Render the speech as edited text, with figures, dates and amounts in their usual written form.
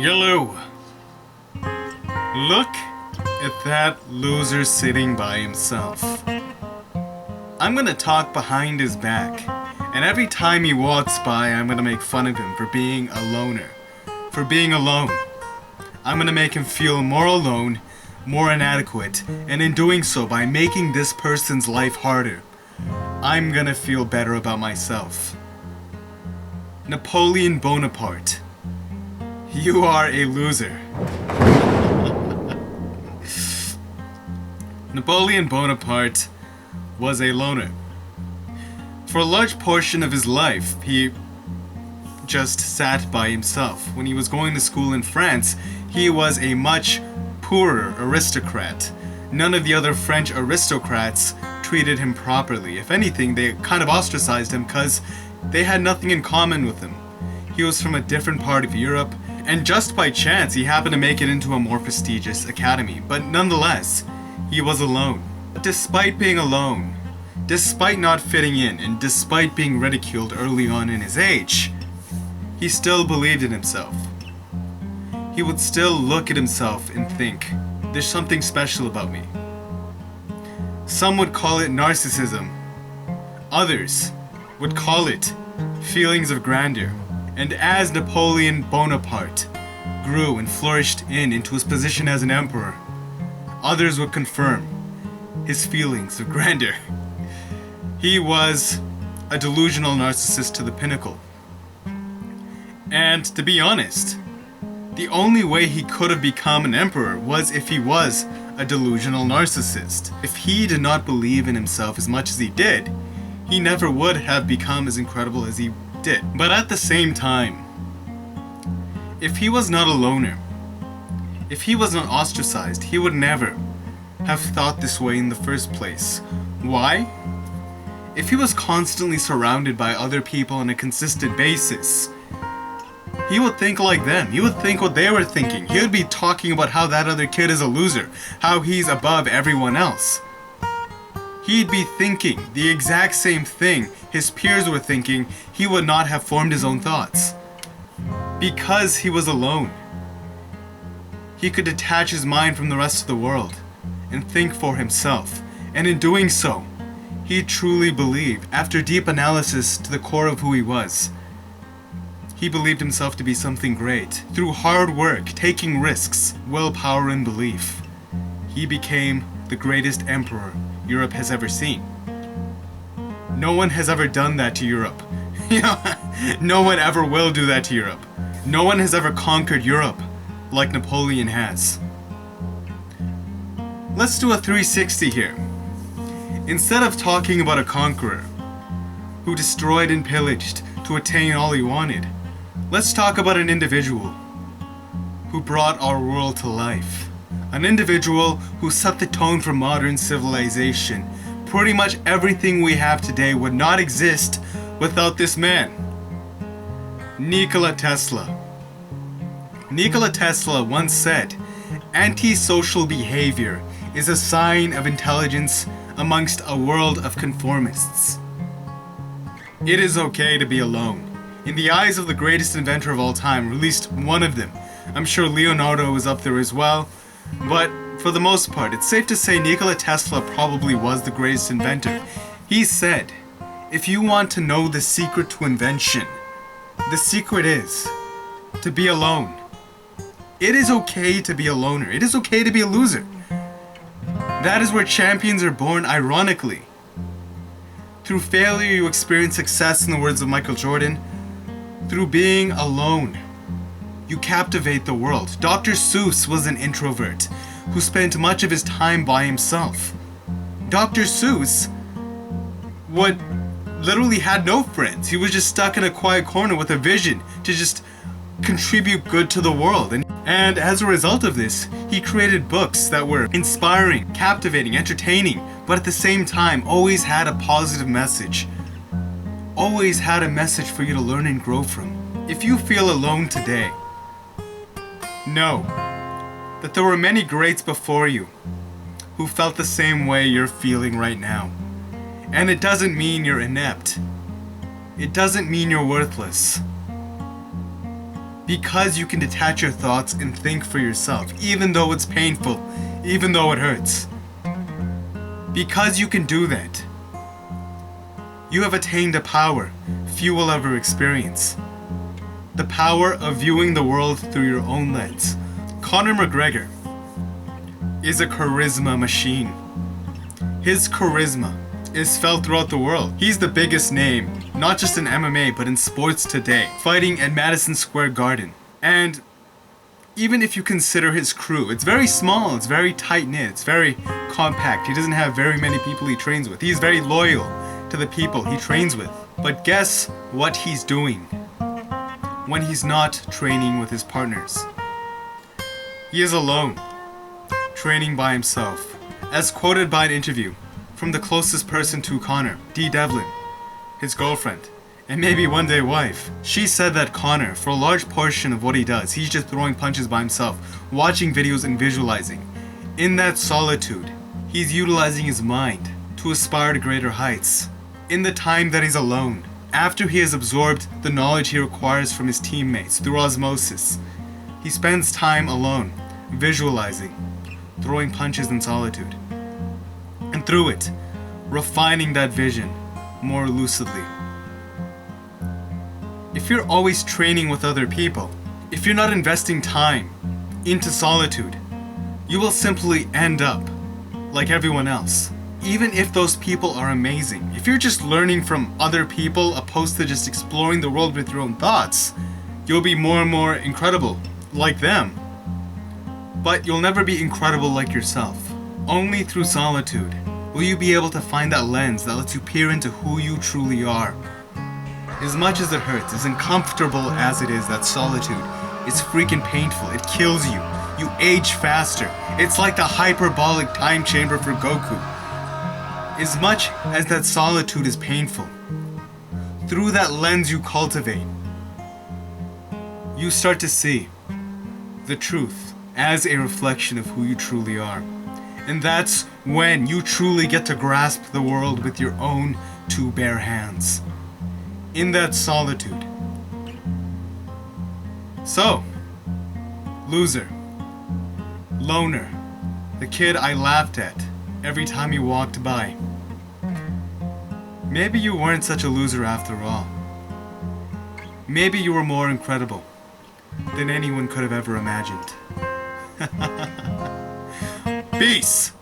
Yellow. Look at that loser sitting by himself. I'm gonna talk behind his back, and every time he walks by, I'm gonna make fun of him for being a loner. For being alone. I'm gonna make him feel more alone, more inadequate, and in doing so, by making this person's life harder, I'm gonna feel better about myself. Napoleon Bonaparte. You are a loser. Napoleon Bonaparte was a loner. For a large portion of his life, he just sat by himself. When he was going to school in France, he was a much poorer aristocrat. None of the other French aristocrats treated him properly. If anything, they kind of ostracized him because they had nothing in common with him. He was from a different part of Europe, and just by chance, he happened to make it into a more prestigious academy. But nonetheless, he was alone. Despite being alone, despite not fitting in, and despite being ridiculed early on in his age, he still believed in himself. He would still look at himself and think, there's something special about me. Some would call it narcissism. Others would call it feelings of grandeur. And as Napoleon Bonaparte grew and flourished into his position as an emperor, others would confirm his feelings of grandeur. He was a delusional narcissist to the pinnacle. And to be honest, the only way he could have become an emperor was if he was a delusional narcissist. If he did not believe in himself as much as he did, he never would have become as incredible as he did. But at the same time, if he was not a loner, if he was not ostracized, he would never have thought this way in the first place. Why? If he was constantly surrounded by other people on a consistent basis, he would think like them. He would think what they were thinking. He would be talking about how that other kid is a loser, how he's above everyone else. He'd be thinking the exact same thing his peers were thinking. He would not have formed his own thoughts. Because he was alone, he could detach his mind from the rest of the world and think for himself. And in doing so, he truly believed, after deep analysis to the core of who he was, he believed himself to be something great. Through hard work, taking risks, willpower, and belief, he became the greatest emperor Europe has ever seen. No one has ever done that to Europe. No one ever will do that to Europe. No one has ever conquered Europe like Napoleon has. Let's do a 360 here. Instead of talking about a conqueror who destroyed and pillaged to attain all he wanted, let's talk about an individual who brought our world to life. An individual who set the tone for modern civilization. Pretty much everything we have today would not exist without this man. Nikola Tesla. Nikola Tesla once said, "Antisocial behavior is a sign of intelligence amongst a world of conformists." It is okay to be alone. In the eyes of the greatest inventor of all time, or at least one of them, I'm sure Leonardo is up there as well, but for the most part, it's safe to say Nikola Tesla probably was the greatest inventor. He said, if you want to know the secret to invention, the secret is to be alone. It is okay to be a loner. It is okay to be a loser. That is where champions are born, ironically. Through failure, you experience success, in the words of Michael Jordan. Through being alone, you captivate the world. Dr. Seuss was an introvert who spent much of his time by himself. Dr. Seuss literally had no friends. He was just stuck in a quiet corner with a vision to just contribute good to the world. And as a result of this, he created books that were inspiring, captivating, entertaining, but at the same time always had a positive message. Always had a message for you to learn and grow from. If you feel alone today, know that there were many greats before you who felt the same way you're feeling right now. And it doesn't mean you're inept. It doesn't mean you're worthless. Because you can detach your thoughts and think for yourself, even though it's painful, even though it hurts. Because you can do that, you have attained a power few will ever experience. The power of viewing the world through your own lens. Conor McGregor is a charisma machine. His charisma is felt throughout the world. He's the biggest name, not just in MMA, but in sports today, fighting at Madison Square Garden. And even if you consider his crew, it's very small, it's very tight-knit, it's very compact. He doesn't have very many people he trains with. He's very loyal to the people he trains with. But guess what he's doing when he's not training with his partners? He is alone, training by himself. As quoted by an interview from the closest person to Conor, Dee Devlin, his girlfriend, and maybe one day wife. She said that Conor, for a large portion of what he does, he's just throwing punches by himself, watching videos and visualizing. In that solitude, he's utilizing his mind to aspire to greater heights. In the time that he's alone, after he has absorbed the knowledge he requires from his teammates through osmosis, he spends time alone, visualizing, throwing punches in solitude, and through it, refining that vision more lucidly. If you're always training with other people, if you're not investing time into solitude, you will simply end up like everyone else. Even if those people are amazing, if you're just learning from other people opposed to just exploring the world with your own thoughts, you'll be more and more incredible like them. But you'll never be incredible like yourself. Only through solitude will you be able to find that lens that lets you peer into who you truly are. As much as it hurts, as uncomfortable as it is, that solitude, it's freaking painful. It kills you. You age faster. It's like the hyperbolic time chamber for Goku. As much as that solitude is painful, through that lens you cultivate, you start to see the truth as a reflection of who you truly are. And that's when you truly get to grasp the world with your own two bare hands. In that solitude. So, loser, loner, the kid I laughed at every time you walked by. Maybe you weren't such a loser after all. Maybe you were more incredible than anyone could have ever imagined. Peace!